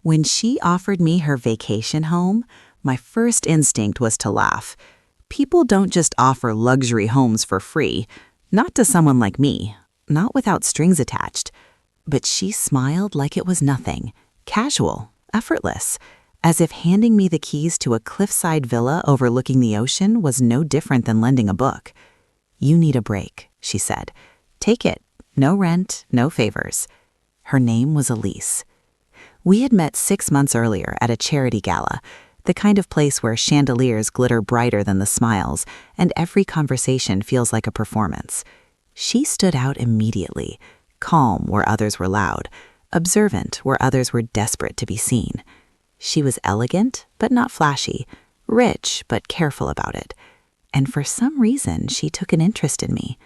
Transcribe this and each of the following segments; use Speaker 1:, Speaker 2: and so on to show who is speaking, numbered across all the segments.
Speaker 1: When she offered me her vacation home, my first instinct was to laugh. People don't just offer luxury homes for free, not to someone like me, not without strings attached. But she smiled like it was nothing, casual, effortless, as if handing me the keys to a cliffside villa overlooking the ocean was no different than lending a book. "You need a break," she said. "Take it. No rent, no favors." Her name was Elise. We had met 6 months earlier at a charity gala, the kind of place where chandeliers glitter brighter than the smiles, and every conversation feels like a performance. She stood out immediately, calm where others were loud, observant where others were desperate to be seen. She was elegant, but not flashy, rich, but careful about it. And for some reason, she took an interest in me.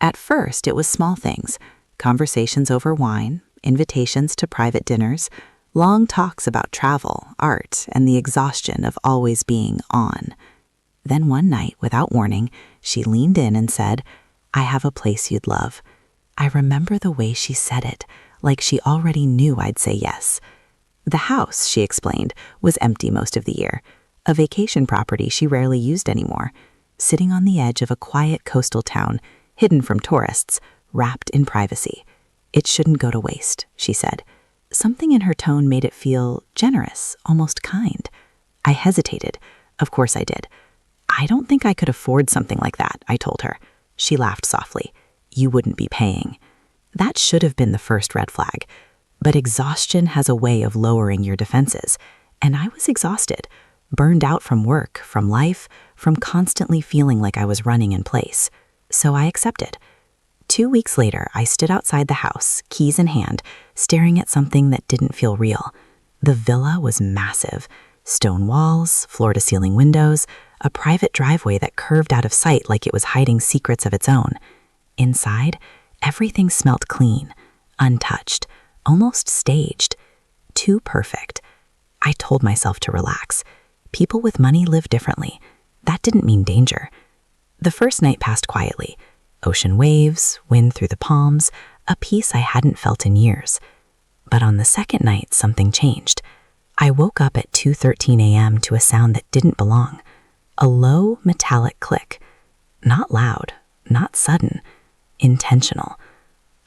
Speaker 1: At first, it was small things, conversations over wine, invitations to private dinners, long talks about travel, art, and the exhaustion of always being on. Then one night, without warning, she leaned in and said, "I have a place you'd love." I remember the way she said it, like she already knew I'd say yes. The house, she explained, was empty most of the year, a vacation property she rarely used anymore, sitting on the edge of a quiet coastal town, hidden from tourists, wrapped in privacy. It shouldn't go to waste, she said. Something in her tone made it feel generous, almost kind. I hesitated. Of course I did. "I don't think I could afford something like that," I told her. She laughed softly. "You wouldn't be paying." That should have been the first red flag. But exhaustion has a way of lowering your defenses, and I was exhausted, burned out from work, from life, from constantly feeling like I was running in place. So I accepted. 2 weeks later, I stood outside the house, keys in hand, staring at something that didn't feel real. The villa was massive. Stone walls, floor-to-ceiling windows, a private driveway that curved out of sight like it was hiding secrets of its own. Inside, everything smelt clean, untouched, almost staged. Too perfect. I told myself to relax. People with money live differently. That didn't mean danger. The first night passed quietly. Ocean waves, wind through the palms, a peace I hadn't felt in years. But on the second night, something changed. I woke up at 2:13 a.m. to a sound that didn't belong. A low, metallic click. Not loud, not sudden, intentional.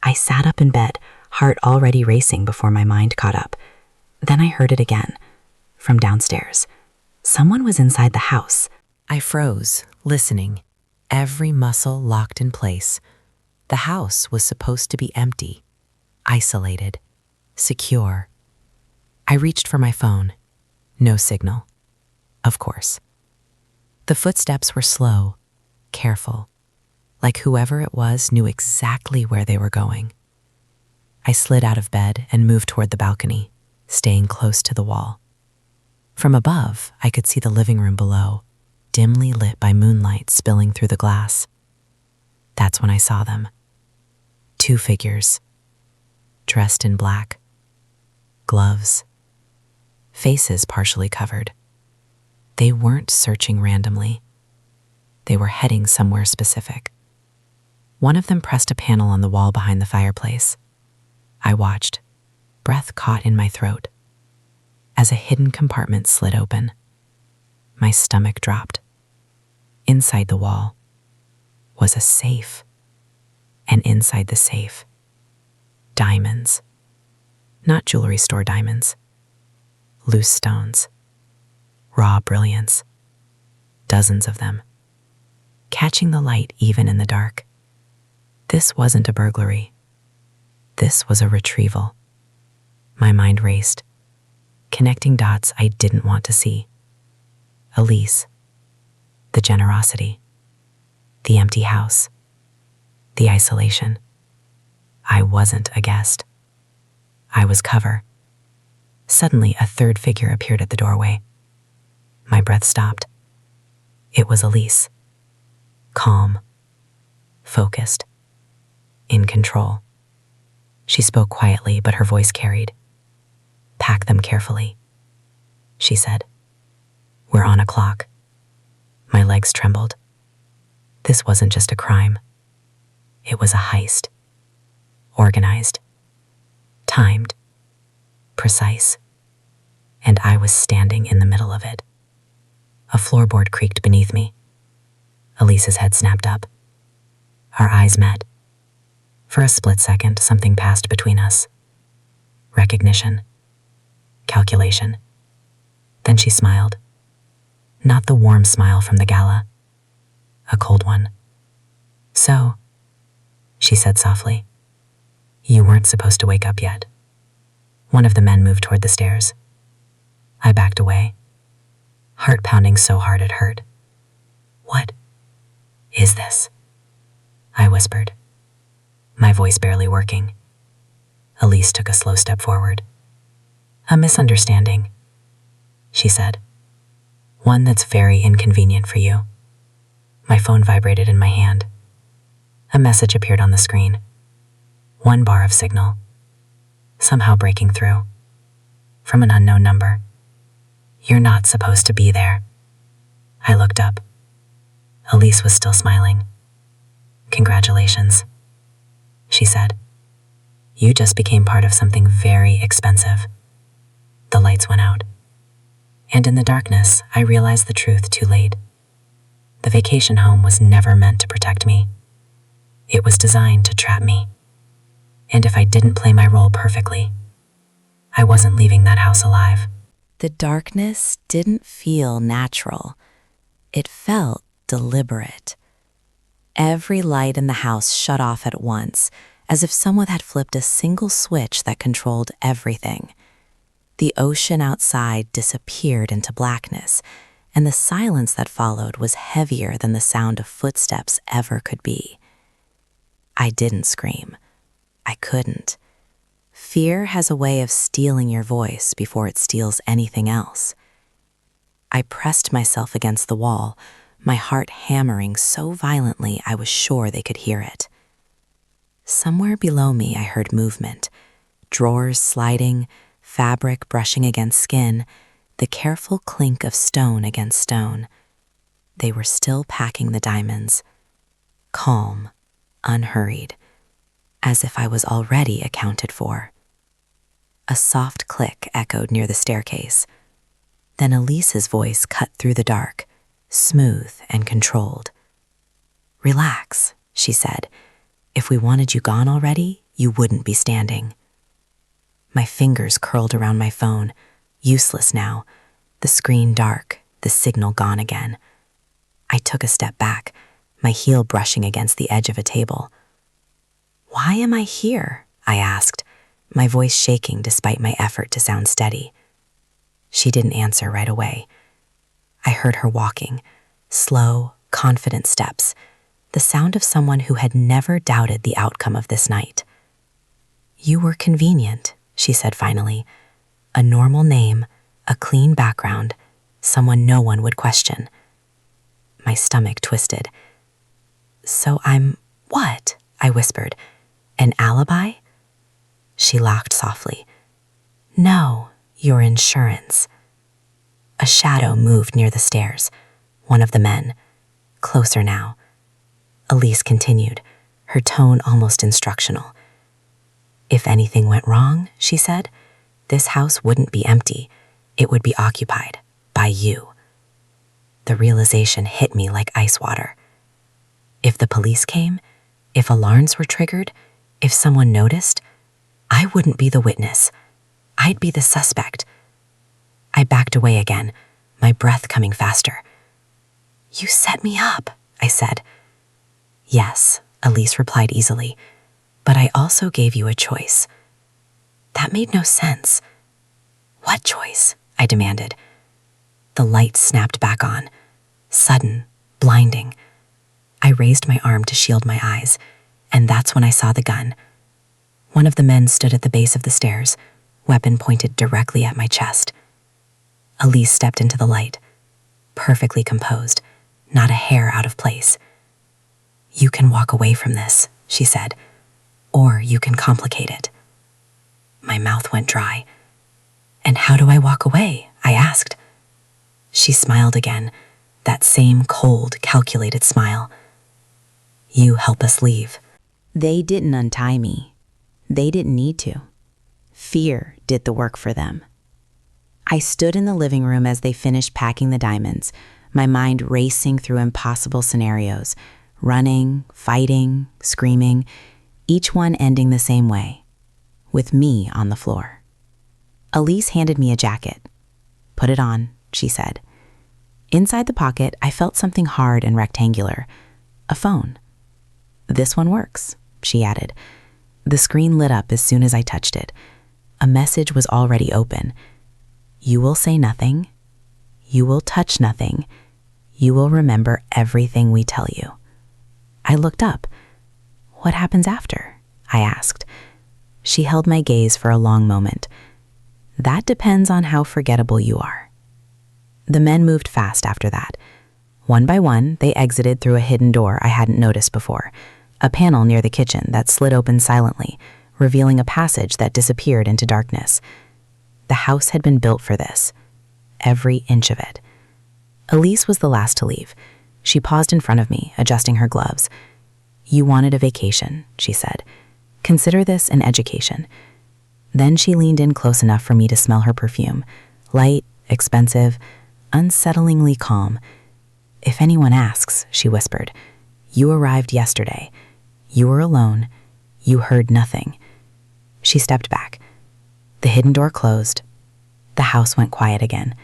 Speaker 1: I sat up in bed, heart already racing before my mind caught up. Then I heard it again, from downstairs. Someone was inside the house. I froze, listening, every muscle locked in place. The house was supposed to be empty, isolated, secure. I reached for my phone. No signal. Of course. The footsteps were slow, careful, like whoever it was knew exactly where they were going. I slid out of bed and moved toward the balcony, staying close to the wall. From above, I could see the living room below, dimly lit by moonlight spilling through the glass. That's when I saw them. 2 figures, dressed in black, gloves, faces partially covered. They weren't searching randomly. They were heading somewhere specific. One of them pressed a panel on the wall behind the fireplace. I watched, breath caught in my throat. As a hidden compartment slid open, my stomach dropped. Inside the wall was a safe, and inside the safe, diamonds. Not jewelry store diamonds. Loose stones. Raw brilliance. Dozens of them. Catching the light even in the dark. This wasn't a burglary. This was a retrieval. My mind raced, connecting dots I didn't want to see. Elise. The generosity. The empty house. The isolation. I wasn't a guest. I was cover. Suddenly, a third figure appeared at the doorway. My breath stopped. It was Elise. Calm. Focused. In control. She spoke quietly, but her voice carried. "Pack them carefully," she said. "We're on a clock." My legs trembled. This wasn't just a crime. It was a heist. Organized. Timed. Precise.
Speaker 2: and I was standing in the middle of it. A floorboard creaked beneath me. Elise's head snapped up. Our eyes met. For a split second, something passed between us. Recognition. Calculation. Then she smiled. Not the warm smile from the gala. A cold one. So, she said softly, you weren't supposed to wake up yet. One of the men moved toward the stairs. I backed away, heart pounding so hard it hurt. What is this? I whispered, my voice barely working. Elise took a slow step forward. A misunderstanding, she said. One that's very inconvenient for you. My phone vibrated in my hand. A message appeared on the screen. One bar of signal, somehow breaking through. From an unknown number. You're not supposed to be there. I looked up. Elise was still smiling. Congratulations, she said. You just became part of something very expensive. The lights went out. And in the darkness, I realized the truth too late. The vacation home was never meant to protect me. It was designed to trap me. And if I didn't play my role perfectly, I wasn't leaving that house alive.
Speaker 1: The darkness didn't feel natural. It felt deliberate. Every light in the house shut off at once, as if someone had flipped a single switch that controlled everything. The ocean outside disappeared into blackness, and the silence that followed was heavier than the sound of footsteps ever could be. I didn't scream. I couldn't. Fear has a way of stealing your voice before it steals anything else. I pressed myself against the wall, my heart hammering so violently I was sure they could hear it. Somewhere below me I heard movement, drawers sliding, fabric brushing against skin, the careful clink of stone against stone. They were still packing the diamonds, calm, unhurried, as if I was already accounted for. A soft click echoed near the staircase. Then Elise's voice cut through the dark, smooth and controlled. Relax, she said. If we wanted you gone already, you wouldn't be standing. My fingers curled around my phone, useless now, the screen dark, the signal gone again. I took a step back, my heel brushing against the edge of a table. Why am I here? I asked, my voice shaking despite my effort to sound steady. She didn't answer right away. I heard her walking, slow, confident steps, the sound of someone who had never doubted the outcome of this night. You were convenient, she said finally. A normal name, a clean background, someone no one would question. My stomach twisted. So I'm what? I whispered. An alibi? She laughed softly. No, your insurance. A shadow moved near the stairs, one of the men, closer now. Elise continued, her tone almost instructional. If anything went wrong, she said, this house wouldn't be empty. It would be occupied by you. The realization hit me like ice water. If the police came, if alarms were triggered, if someone noticed, I wouldn't be the witness. I'd be the suspect. I backed away again, my breath coming faster. You set me up, I said. Yes, Elise replied easily, but I also gave you a choice. That made no sense. What choice? I demanded. The light snapped back on, sudden, blinding. I raised my arm to shield my eyes, and that's when I saw the gun. One of the men stood at the base of the stairs, weapon pointed directly at my chest. Elise stepped into the light, perfectly composed, not a hair out of place. You can walk away from this, she said, or you can complicate it. My mouth went dry. And how do I walk away? I asked. She smiled again, that same cold, calculated smile. You help us leave. They didn't untie me. They didn't need to. Fear did the work for them. I stood in the living room as they finished packing the diamonds, my mind racing through impossible scenarios, running, fighting, screaming, each one ending the same way, with me on the floor. Elise handed me a jacket. "Put it on," she said. Inside the pocket, I felt something hard and rectangular. A phone. "This one works," she added. The screen lit up as soon as I touched it. A message was already open. "You will say nothing. You will touch nothing. You will remember everything we tell you." I looked up. "What happens after?" I asked. She held my gaze for a long moment. "That depends on how forgettable you are." The men moved fast after that. One by one, they exited through a hidden door I hadn't noticed before, a panel near the kitchen that slid open silently, revealing a passage that disappeared into darkness. The house had been built for this, every inch of it. Elise was the last to leave. She paused in front of me, adjusting her gloves. "You wanted a vacation," she said. "Consider this an education." Then she leaned in close enough for me to smell her perfume, light, expensive, unsettlingly calm. "If anyone asks," she whispered, "you arrived yesterday. You were alone. You heard nothing." She stepped back. The hidden door closed. The house went quiet again.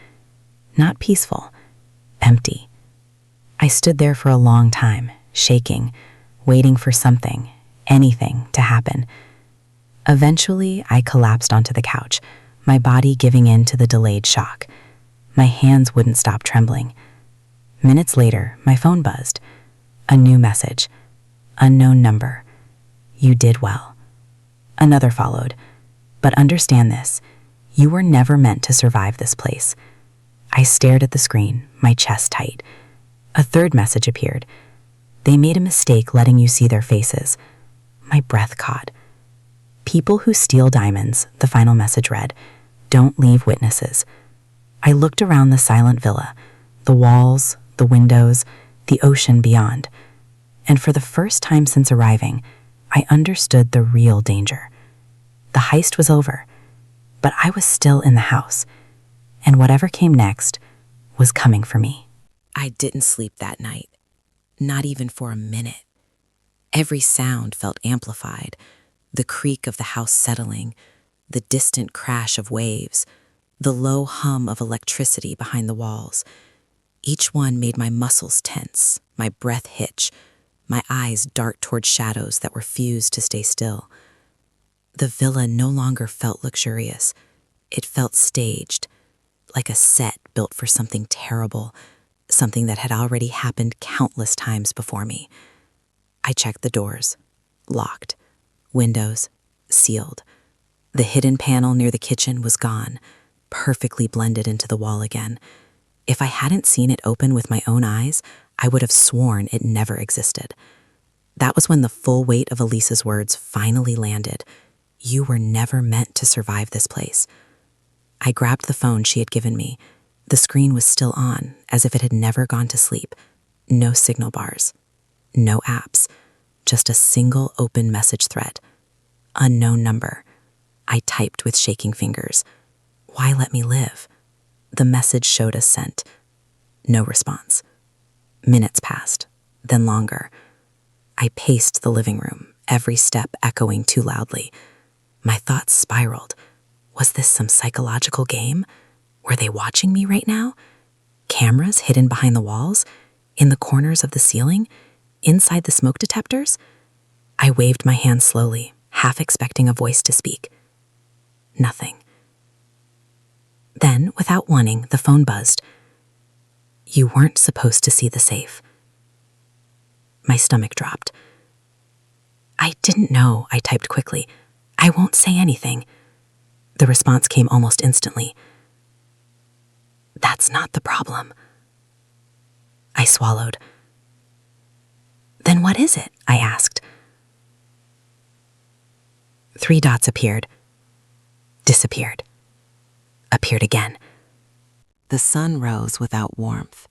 Speaker 1: Not peaceful, empty. I stood there for a long time, shaking, waiting for something, anything, to happen. Eventually, I collapsed onto the couch, my body giving in to the delayed shock. My hands wouldn't stop trembling. Minutes later, my phone buzzed. A new message. "Unknown number. You did well." Another followed. "But understand this. You were never meant to survive this place." I stared at the screen, my chest tight. A third message appeared. "They made a mistake letting you see their faces." My breath caught. "People who steal diamonds," the final message read, "don't leave witnesses." I looked around the silent villa, the walls, the windows, the ocean beyond. And for the first time since arriving, I understood the real danger. The heist was over, but I was still in the house, and whatever came next was coming for me. I didn't sleep that night, not even for a minute. Every sound felt amplified, the creak of the house settling, the distant crash of waves, the low hum of electricity behind the walls. Each one made my muscles tense, my breath hitch, my eyes dart toward shadows that refused to stay still. The villa no longer felt luxurious. It felt staged, like a set built for something terrible, something that had already happened countless times before me. I checked the doors, locked, windows, sealed. The hidden panel near the kitchen was gone, perfectly blended into the wall again. If I hadn't seen it open with my own eyes, I would have sworn it never existed. That was when the full weight of Elisa's words finally landed. You were never meant to survive this place. I grabbed the phone she had given me. The screen was still on, as if it had never gone to sleep. No signal bars. No apps. Just a single open message thread. Unknown number. I typed with shaking fingers. Why let me live? The message showed us sent. No response. Minutes passed, then longer. I paced the living room, every step echoing too loudly. My thoughts spiraled. Was this some psychological game? Were they watching me right now? Cameras hidden behind the walls? In the corners of the ceiling? Inside the smoke detectors? I waved my hand slowly, half expecting a voice to speak. Nothing. Then, without warning, the phone buzzed. You weren't supposed to see the safe. My stomach dropped. I didn't know, I typed quickly. I won't say anything. The response came almost instantly. That's not the problem. I swallowed. Then what is it? I asked. 3 dots appeared. Disappeared. Appeared again. The sun rose without warmth.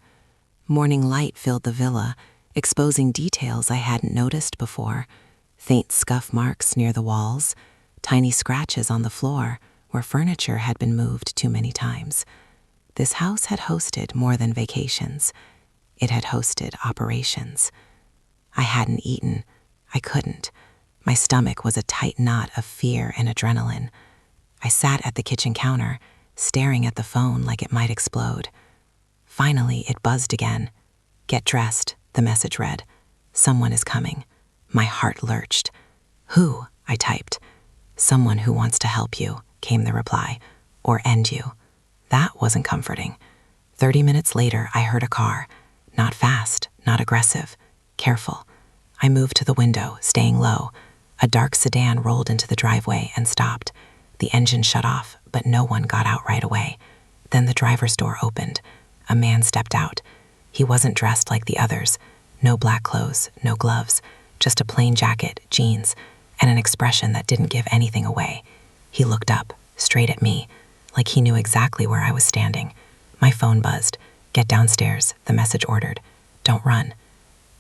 Speaker 1: Morning light filled the villa, exposing details I hadn't noticed before. Faint scuff marks near the walls, tiny scratches on the floor where furniture had been moved too many times. This house had hosted more than vacations. It had hosted operations. I hadn't eaten. I couldn't. My stomach was a tight knot of fear and adrenaline. I sat at the kitchen counter, staring at the phone like it might explode. Finally, it buzzed again. "Get dressed," the message read. "Someone is coming." My heart lurched. "Who?" I typed. "Someone who wants to help you," came the reply, "or end you." That wasn't comforting. 30 minutes later, I heard a car. Not fast, not aggressive, careful. I moved to the window, staying low. A dark sedan rolled into the driveway and stopped. The engine shut off, but no one got out right away. Then the driver's door opened. A man stepped out. He wasn't dressed like the others. No black clothes, no gloves, just a plain jacket, jeans, and an expression that didn't give anything away. He looked up, straight at me, like he knew exactly where I was standing. My phone buzzed. "Get downstairs," the message ordered. "Don't run."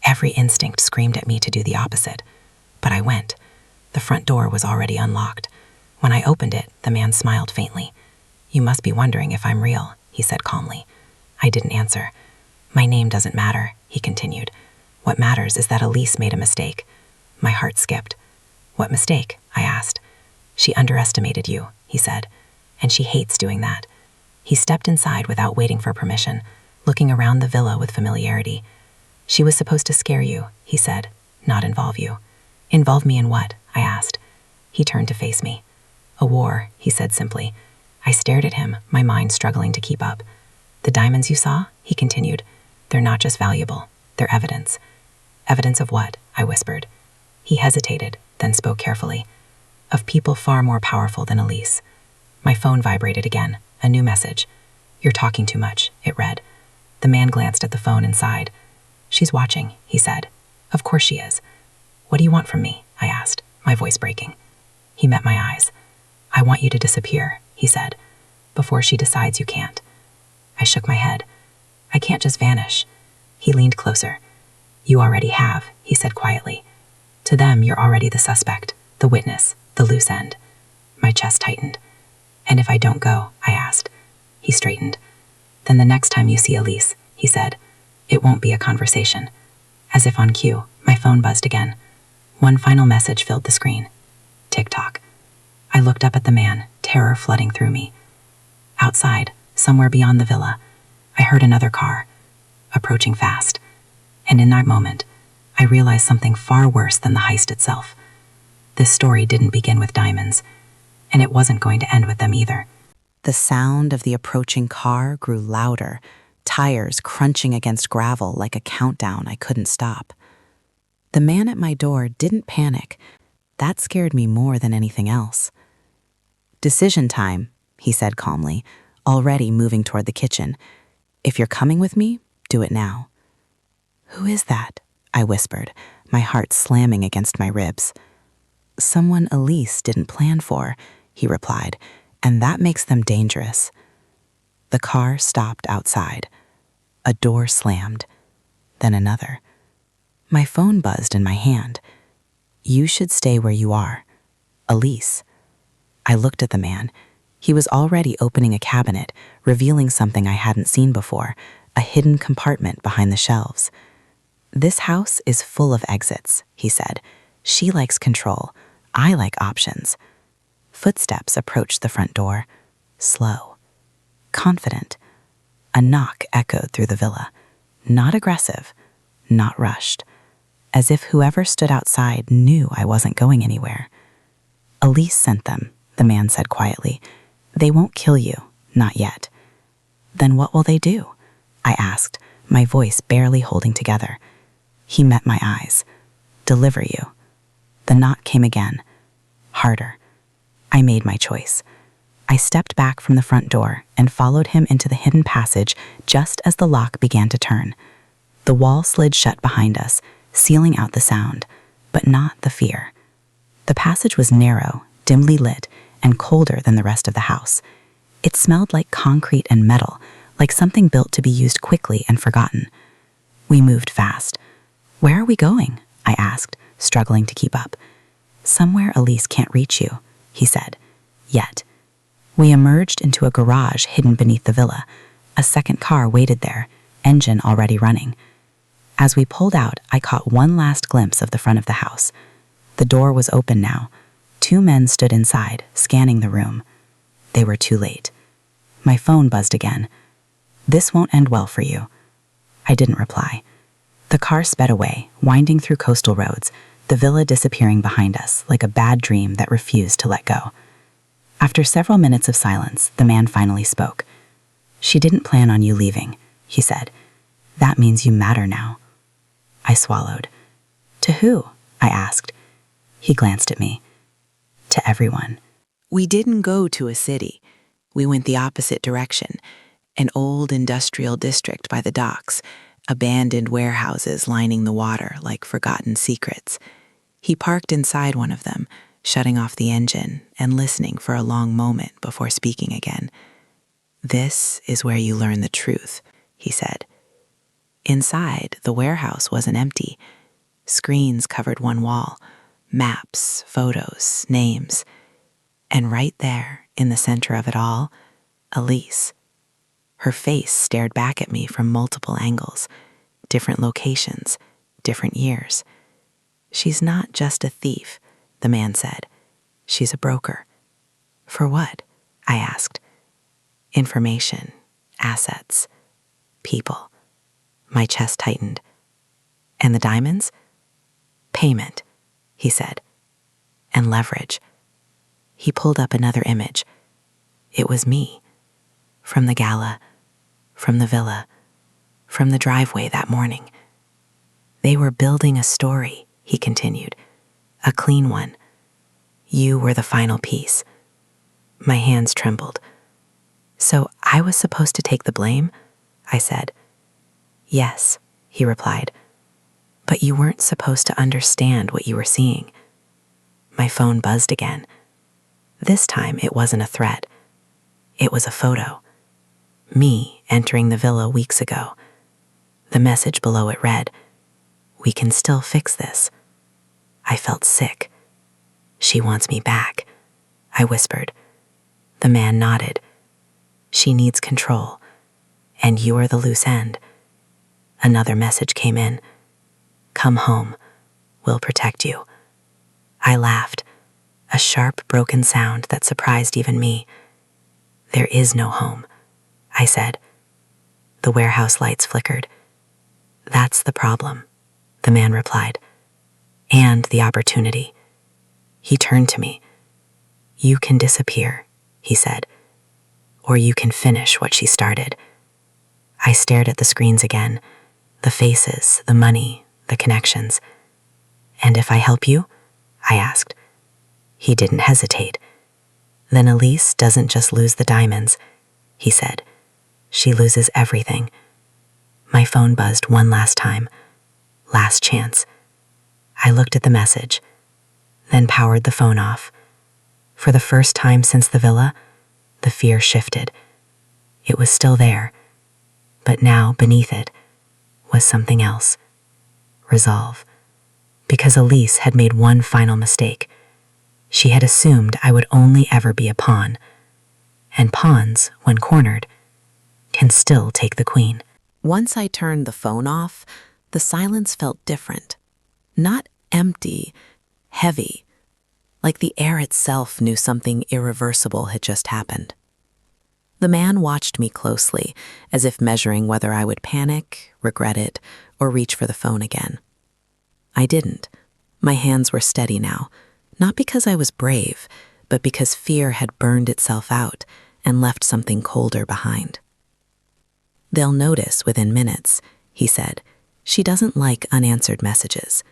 Speaker 1: Every instinct screamed at me to do the opposite. But I went. The front door was already unlocked. When I opened it, the man smiled faintly. "You must be wondering if I'm real," he said calmly. I didn't answer. "My name doesn't matter," he continued. "What matters is that Elise made a mistake." My heart skipped. "What mistake?" I asked. "She underestimated you," he said, "and she hates doing that." He stepped inside without waiting for permission, looking around the villa with familiarity. "She was supposed to scare you," he said, "not involve you." "Involve me in what?" I asked. He turned to face me. "A war," he said simply. I stared at him, my mind struggling to keep up. "The diamonds you saw," he continued, "they're not just valuable, they're evidence." "Evidence of what?" I whispered. He hesitated, then spoke carefully. "Of people far more powerful than Elise." My phone vibrated again, a new message. "You're talking too much," it read. The man glanced at the phone and sighed. "She's watching," he said. "Of course she is." "What do you want from me?" I asked, my voice breaking. He met my eyes. "I want you to disappear," he said, "before she decides you can't." I shook my head. "I can't just vanish." He leaned closer. "You already have," he said quietly. "To them, you're already the suspect, the witness, the loose end." My chest tightened. "And if I don't go?" I asked. He straightened. "Then the next time you see Elise," he said, "it won't be a conversation." As if on cue, my phone buzzed again. One final message filled the screen. Tick-tock. I looked up at the man, terror flooding through me. Outside, somewhere beyond the villa, I heard another car, approaching fast. And in that moment, I realized something far worse than the heist itself. This story didn't begin with diamonds, and it wasn't going to end with them either. The sound of the approaching car grew louder, tires crunching against gravel like a countdown I couldn't stop. The man at my door didn't panic. That scared me more than anything else. "Decision time," he said calmly, already moving toward the kitchen. "If you're coming with me, do it now." "Who is that?" I whispered, my heart slamming against my ribs. "Someone Elise didn't plan for," he replied, "and that makes them dangerous." The car stopped outside. A door slammed, then another. My phone buzzed in my hand. "You should stay where you are. Elise." I looked at the man. He was already opening a cabinet, revealing something I hadn't seen before, a hidden compartment behind the shelves. "This house is full of exits," he said. "She likes control. I like options." Footsteps approached the front door, slow, confident. A knock echoed through the villa, not aggressive, not rushed, as if whoever stood outside knew I wasn't going anywhere. "Elise sent them," the man said quietly. "They won't kill you, not yet." "Then what will they do?" I asked, my voice barely holding together. He met my eyes. "Deliver you." The knock came again, harder. I made my choice. I stepped back from the front door and followed him into the hidden passage just as the lock began to turn. The wall slid shut behind us, sealing out the sound, but not the fear. The passage was narrow, dimly lit, and colder than the rest of the house. It smelled like concrete and metal, like something built to be used quickly and forgotten. We moved fast. "Where are we going?" I asked, struggling to keep up. "Somewhere Elise can't reach you," he said. "Yet."
Speaker 2: We emerged into a garage hidden beneath the villa. A second car waited there, engine already running. As we pulled out, I caught one last glimpse of the front of the house. The door was open now. 2 men stood inside, scanning the room. They were too late. My phone buzzed again. "This won't end well for you." I didn't reply. The car sped away, winding through coastal roads, the villa disappearing behind us like a bad dream that refused to let go. After several minutes of silence, the man finally spoke. "She didn't plan on you leaving," he said. "That means you matter now." I swallowed. "To who?" I asked. He glanced at me. "To everyone."
Speaker 1: We didn't go to a city. We went the opposite direction. An old industrial district by the docks, abandoned warehouses lining the water like forgotten secrets. He parked inside one of them, shutting off the engine and listening for a long moment before speaking again. "This is where you learn the truth," he said. Inside, the warehouse wasn't empty. Screens covered one wall, maps, photos, names. And right there, in the center of it all, Elise. Her face stared back at me from multiple angles, different locations, different years. "She's not just a thief," the man said. "She's a broker." "For what?" I asked. "Information, assets, people." My chest tightened. "And the diamonds?" "Payment," he said. "And leverage." He pulled up another image. It was me. From the gala, from the villa, from the driveway that morning. "They were building a story," he continued. "A clean one. You were the final piece." My hands trembled. "So I was supposed to take the blame?" I said. "Yes," he replied. "But you weren't supposed to understand what you were seeing." My phone buzzed again. This time it wasn't a threat. It was a photo. Me entering the villa weeks ago. The message below it read, "We can still fix this." I felt sick. "She wants me back," I whispered. The man nodded. "She needs control, and you are the loose end." Another message came in. "Come home. We'll protect you." I laughed, a sharp, broken sound that surprised even me. "There is no home," I said. The warehouse lights flickered. "That's the problem," the man replied. "And the opportunity." He turned to me. "You can disappear," he said, "or you can finish what she started." I stared at the screens again, the faces, the money, the connections. "And if I help you?" I asked. He didn't hesitate. "Then Elise doesn't just lose the diamonds," he said. "She loses everything." My phone buzzed one last time. Last chance. I looked at the message, then powered the phone off. For the first time since the villa, the fear shifted. It was still there, but now beneath it was something else. Resolve. Because Elise had made one final mistake. She had assumed I would only ever be a pawn. And pawns, when cornered, can still take the queen. Once I turned the phone off, the silence felt different. Not empty, heavy, like the air itself knew something irreversible had just happened. The man watched me closely, as if measuring whether I would panic, regret it, or reach for the phone again. I didn't. My hands were steady now, not because I was brave, but because fear had burned itself out and left something colder behind. "They'll notice within minutes," he said. "She doesn't like unanswered messages."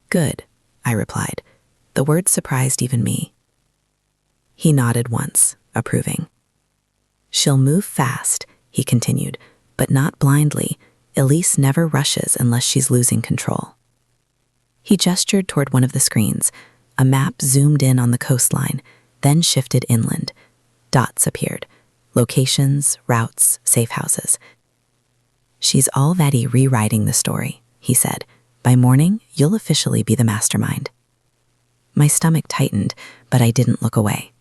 Speaker 1: "Good," I replied. The word surprised even me. He nodded once, approving. "She'll move fast," he continued, "but not blindly. Elise never rushes unless she's losing control." He gestured toward one of the screens. A map zoomed in on the coastline, then shifted inland. Dots appeared. Locations, routes, safe houses. "She's already rewriting the story," he said. "By morning, you'll officially be the mastermind." My stomach tightened, but I didn't look away.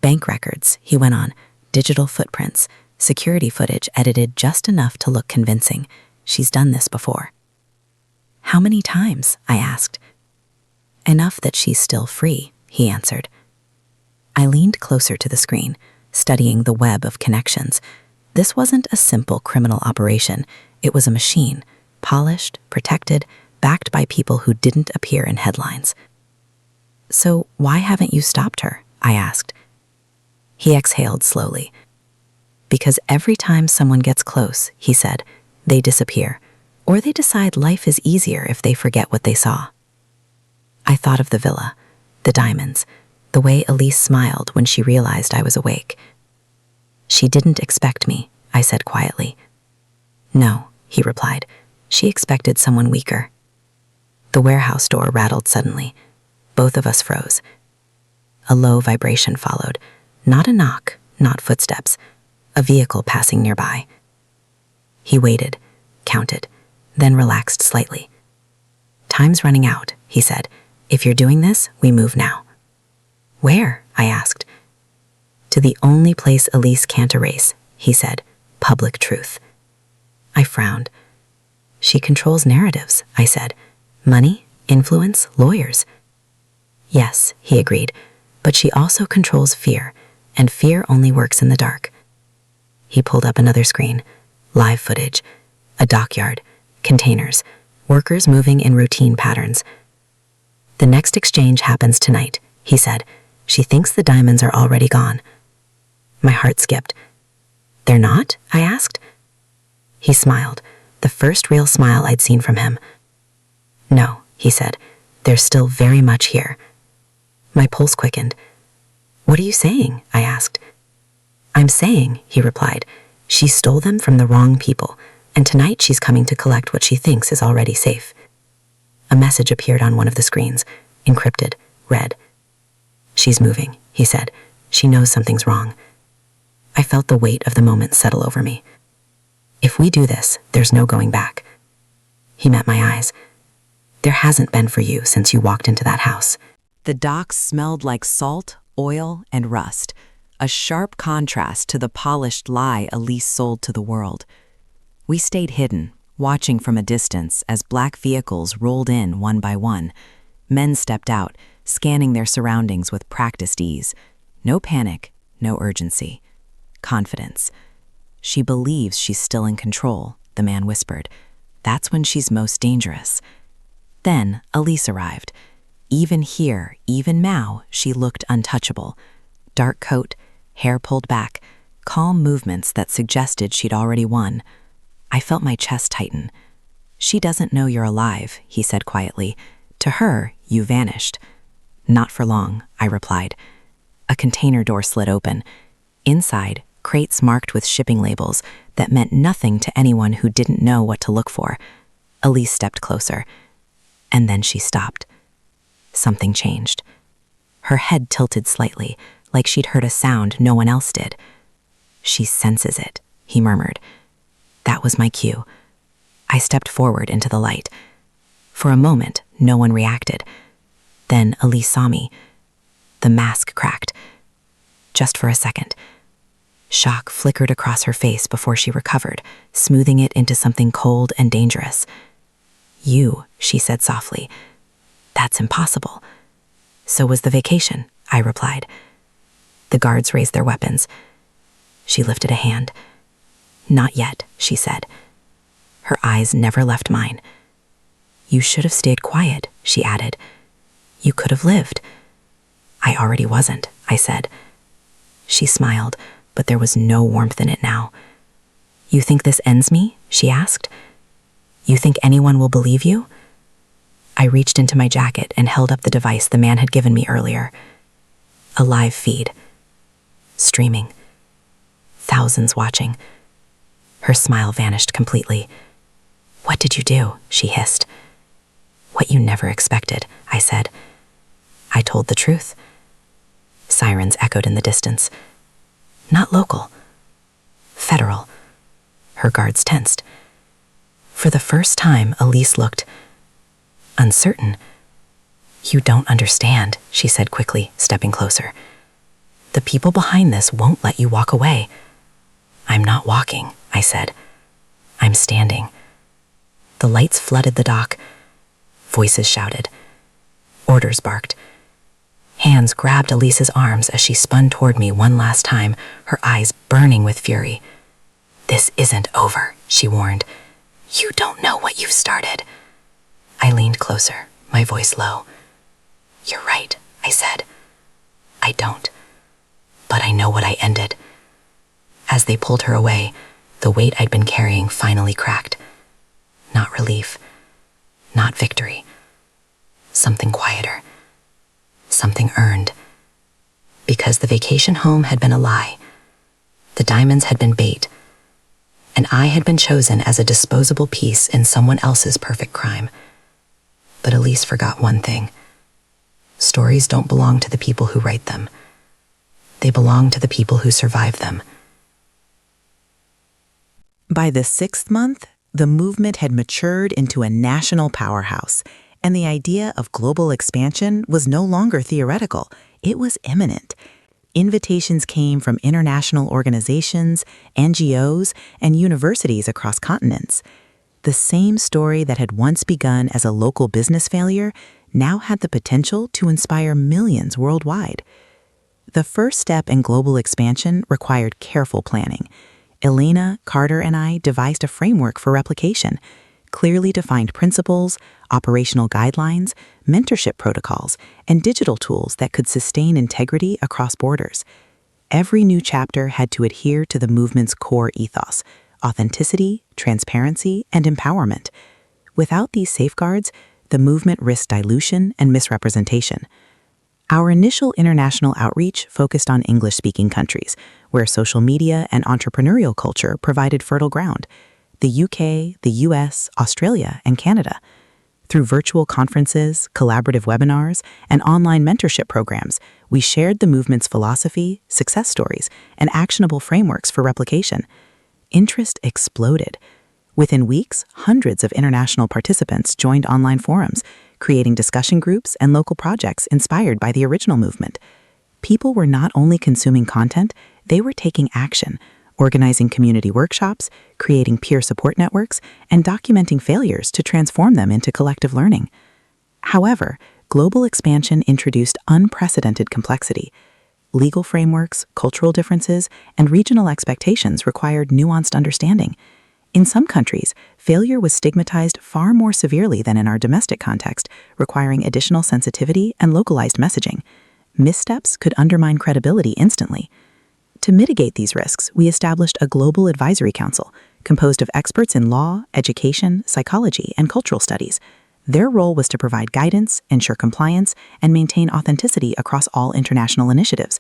Speaker 2: Bank records, he went on, digital footprints, security footage edited just enough to look convincing. She's done this before. How many times? I asked. Enough that she's still free, he answered. I leaned closer to the screen, studying the web of connections. This wasn't a simple criminal operation. It was a machine, polished, protected, backed by people who didn't appear in headlines. So why haven't you stopped her? I asked. He exhaled slowly. Because every time someone gets close, he said, they disappear, or they decide life is easier if they forget what they saw. I thought of the villa, the diamonds, the way Elise smiled when she realized I was awake. She didn't expect me, I said quietly. No, he replied. She expected someone weaker. The warehouse door rattled suddenly. Both of us froze. A low vibration followed. Not a knock, not footsteps. A vehicle passing nearby. He waited, counted, then relaxed slightly. Time's running out, he said. If you're doing this, we move now. Where? I asked. To the only place Elise can't erase, he said. Public truth. I frowned. She controls narratives, I said. Money, influence, lawyers. Yes, he agreed, but she also controls fear, and fear only works in the dark. He pulled up another screen. Live footage. A dockyard. Containers. Workers moving in routine patterns. The next exchange happens tonight, he said. She thinks the diamonds are already gone. My heart skipped. They're not? I asked. He smiled, the first real smile I'd seen from him. No, he said. They're still very much here. My pulse quickened. What are you saying? I asked. I'm saying, he replied, she stole them from the wrong people, and tonight she's coming to collect what she thinks is already safe. A message appeared on one of the screens, encrypted, read. She's moving, he said. She knows something's wrong. I felt the weight of the moment settle over me. If we do this, there's no going back. He met my eyes. There hasn't been for you since you walked into that house.
Speaker 1: The docks smelled like salt, oil, and rust, a sharp contrast to the polished lie Elise sold to the world. We stayed hidden, watching from a distance as black vehicles rolled in one by one. Men stepped out, scanning their surroundings with practiced ease. No panic, no urgency. Confidence. She believes she's still in control, the man whispered. That's when she's most dangerous. Then Elise arrived. Even here, even now, she looked untouchable. Dark coat, hair pulled back, calm movements that suggested she'd already won. I felt my chest tighten. She doesn't know you're alive, he said quietly. To her, you vanished. Not for long, I replied. A container door slid open. Inside, crates marked with shipping labels that meant nothing to anyone who didn't know what to look for. Elise stepped closer. And then she stopped. Something changed. Her head tilted slightly, like she'd heard a sound no one else did. She senses it, he murmured. That was my cue. I stepped forward into the light. For a moment, no one reacted. Then Elise saw me. The mask cracked. Just for a second. Shock flickered across her face before she recovered, smoothing it into something cold and dangerous. You, she said softly. That's impossible. So was the vacation, I replied. The guards raised their weapons. She lifted a hand. Not yet, she said. Her eyes never left mine. You should have stayed quiet, she added. You could have lived. I already wasn't, I said. She smiled, but there was no warmth in it now. You think this ends me? She asked. You think anyone will believe you? I reached into my jacket and held up the device the man had given me earlier. A live feed. Streaming. Thousands watching. Her smile vanished completely. What did you do? She hissed. What you never expected, I said. I told the truth. Sirens echoed in the distance. Not local. Federal. Her guards tensed. For the first time, Elise looked uncertain. You don't understand, she said quickly, stepping closer.
Speaker 2: The people behind this won't let you walk away. I'm not walking, I said. I'm standing. The lights flooded the dock. Voices shouted. Orders barked. Hands grabbed Elise's arms as she spun toward me one last time, her eyes burning with fury. This isn't over, she warned. You don't know what you've started. I leaned closer, my voice low. You're right, I said. I don't. But I know what I ended. As they pulled her away, the weight I'd been carrying finally cracked. Not relief. Not victory. Something quieter. Something earned. Because the vacation home had been a lie. The diamonds had been bait. And I had been chosen as a disposable piece in someone else's perfect crime. But Elise forgot one thing. Stories don't belong to the people who write them. They belong to the people who survive them.
Speaker 1: By the 6th month, the movement had matured into a national powerhouse, and the idea of global expansion was no longer theoretical. It was imminent. Invitations came from international organizations, NGOs, and universities across continents. The same story that had once begun as a local business failure now had the potential to inspire millions worldwide. The first step in global expansion required careful planning. Elena, Carter, and I devised a framework for replication, clearly defined principles, operational guidelines, mentorship protocols, and digital tools that could sustain integrity across borders. Every new chapter had to adhere to the movement's core ethos: authenticity, transparency, and empowerment. Without these safeguards, the movement risked dilution and misrepresentation. Our initial international outreach focused on English-speaking countries, where social media and entrepreneurial culture provided fertile ground: the UK, the US, Australia, and Canada. Through virtual conferences, collaborative webinars, and online mentorship programs, we shared the movement's philosophy, success stories, and actionable frameworks for replication. Interest exploded. Within weeks, hundreds of international participants joined online forums, creating discussion groups and local projects inspired by the original movement. People were not only consuming content, they were taking action, organizing community workshops, creating peer support networks, and documenting failures to transform them into collective learning. However, global expansion introduced unprecedented complexity. Legal frameworks, cultural differences, and regional expectations required nuanced understanding. In some countries, failure was stigmatized far more severely than in our domestic context, requiring additional sensitivity and localized messaging. Missteps could undermine credibility instantly. To mitigate these risks, we established a global advisory council composed of experts in law, education, psychology, and cultural studies. Their role was to provide guidance, ensure compliance, and maintain authenticity across all international initiatives.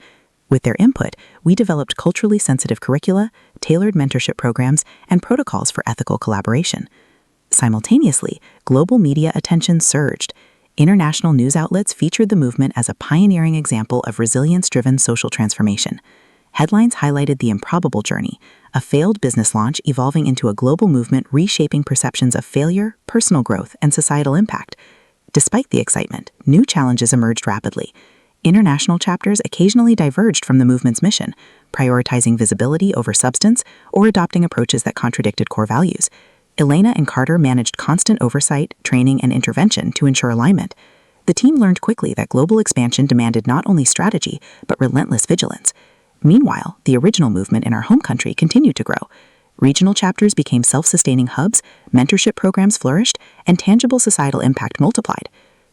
Speaker 1: With their input, we developed culturally sensitive curricula, tailored mentorship programs, and protocols for ethical collaboration. Simultaneously, global media attention surged. International news outlets featured the movement as a pioneering example of resilience-driven social transformation. Headlines highlighted the improbable journey, a failed business launch evolving into a global movement reshaping perceptions of failure, personal growth, and societal impact. Despite the excitement, new challenges emerged rapidly. International chapters occasionally diverged from the movement's mission, prioritizing visibility over substance or adopting approaches that contradicted core values. Elena and Carter managed constant oversight, training, and intervention to ensure alignment. The team learned quickly that global expansion demanded not only strategy, but relentless vigilance. Meanwhile, the original movement in our home country continued to grow. Regional chapters became self-sustaining hubs, mentorship programs flourished, and tangible societal impact multiplied.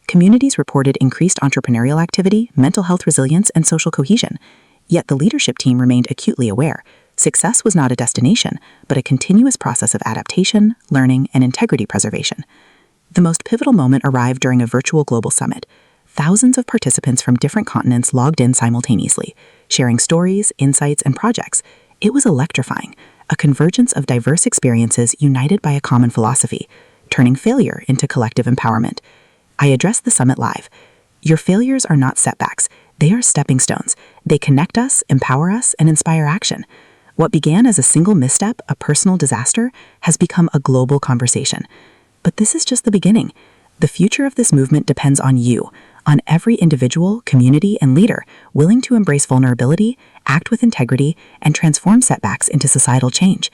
Speaker 1: Communities reported increased entrepreneurial activity, mental health resilience, and social cohesion. Yet the leadership team remained acutely aware. Success was not a destination, but a continuous process of adaptation, learning, and integrity preservation. The most pivotal moment arrived during a virtual global summit. Thousands of participants from different continents logged in simultaneously, sharing stories, insights, and projects. It was electrifying, a convergence of diverse experiences united by a common philosophy, turning failure into collective empowerment. I addressed the summit live. Your failures are not setbacks. They are stepping stones. They connect us, empower us, and inspire action. What began as a single misstep, a personal disaster, has become a global conversation. But this is just the beginning. The future of this movement depends on you,
Speaker 2: on every individual, community, and leader willing to embrace vulnerability, act with integrity, and transform setbacks into societal change.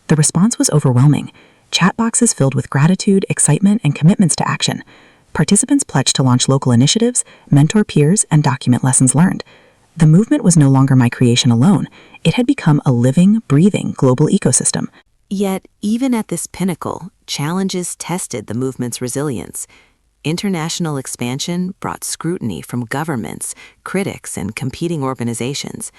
Speaker 2: The response was overwhelming. Chat boxes filled with gratitude, excitement, and commitments to action. Participants pledged to launch local initiatives, mentor peers, and document lessons learned. The movement was no longer my creation alone. It had become a living, breathing global ecosystem.
Speaker 1: Yet, even at this pinnacle, challenges tested the movement's resilience. International expansion brought scrutiny from governments, critics, and competing organizations.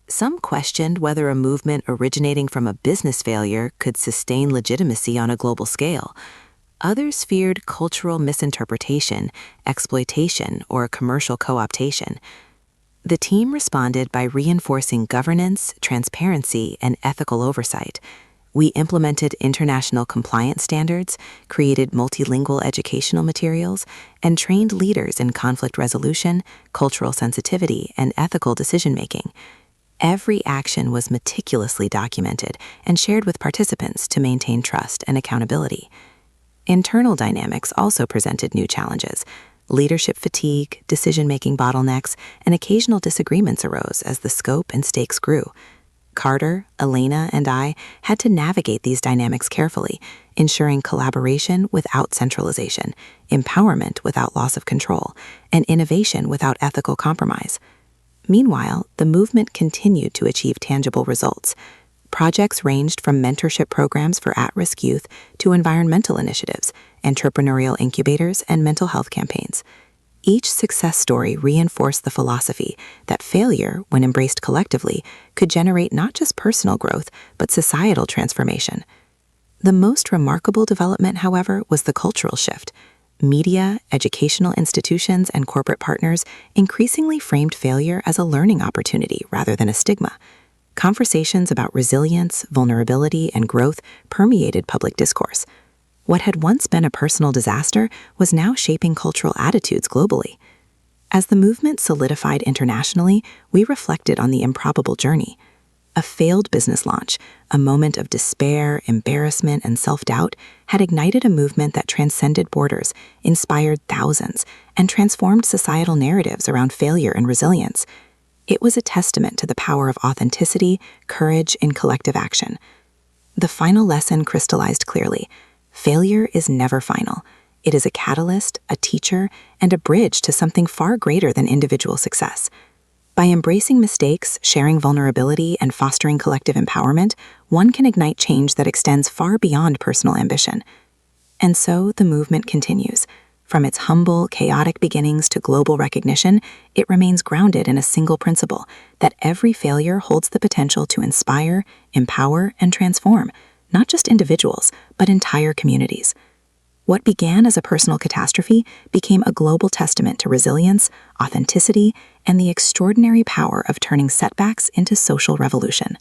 Speaker 1: Some questioned whether a movement originating from a business failure could sustain legitimacy on a global scale. Others feared cultural misinterpretation, exploitation, or commercial co-optation. The team responded by reinforcing governance, transparency, and ethical oversight. We implemented international compliance standards, created multilingual educational materials, and trained leaders in conflict resolution, cultural sensitivity, and ethical decision-making. Every action was meticulously documented and shared with participants to maintain trust and accountability. Internal dynamics also presented new challenges. Leadership fatigue, decision-making bottlenecks, and occasional disagreements arose as the scope and stakes grew. Carter, Elena, and I had to navigate these dynamics carefully, ensuring collaboration without centralization, empowerment without loss of control, and innovation without ethical compromise. Meanwhile, the movement continued to achieve tangible results. Projects ranged from mentorship programs for at-risk youth to environmental initiatives, entrepreneurial incubators, and mental health campaigns. Each success story reinforced the philosophy that failure, when embraced collectively, could generate not just personal growth, but societal transformation. The most remarkable development, however, was the cultural shift. Media, educational institutions, and corporate partners increasingly framed failure as a learning opportunity rather than a stigma. Conversations about resilience, vulnerability, and growth permeated public discourse. What had once been a personal disaster was now shaping cultural attitudes globally. As the movement solidified internationally, we reflected on the improbable journey. A failed business launch, a moment of despair, embarrassment, and self-doubt, had ignited a movement that transcended borders, inspired thousands, and transformed societal narratives around failure and resilience. It was a testament to the power of authenticity, courage, and collective action. The final lesson crystallized clearly. Failure is never final. It is a catalyst, a teacher, and a bridge to something far greater than individual success. By embracing mistakes, sharing vulnerability, and fostering collective empowerment, one can ignite change that extends far beyond personal ambition. And so the movement continues. From its humble, chaotic beginnings to global recognition, it remains grounded in a single principle, that every failure holds the potential to inspire, empower, and transform, not just individuals, but entire communities. What began as a personal catastrophe became a global testament to resilience, authenticity, and the extraordinary power of turning setbacks into social revolution.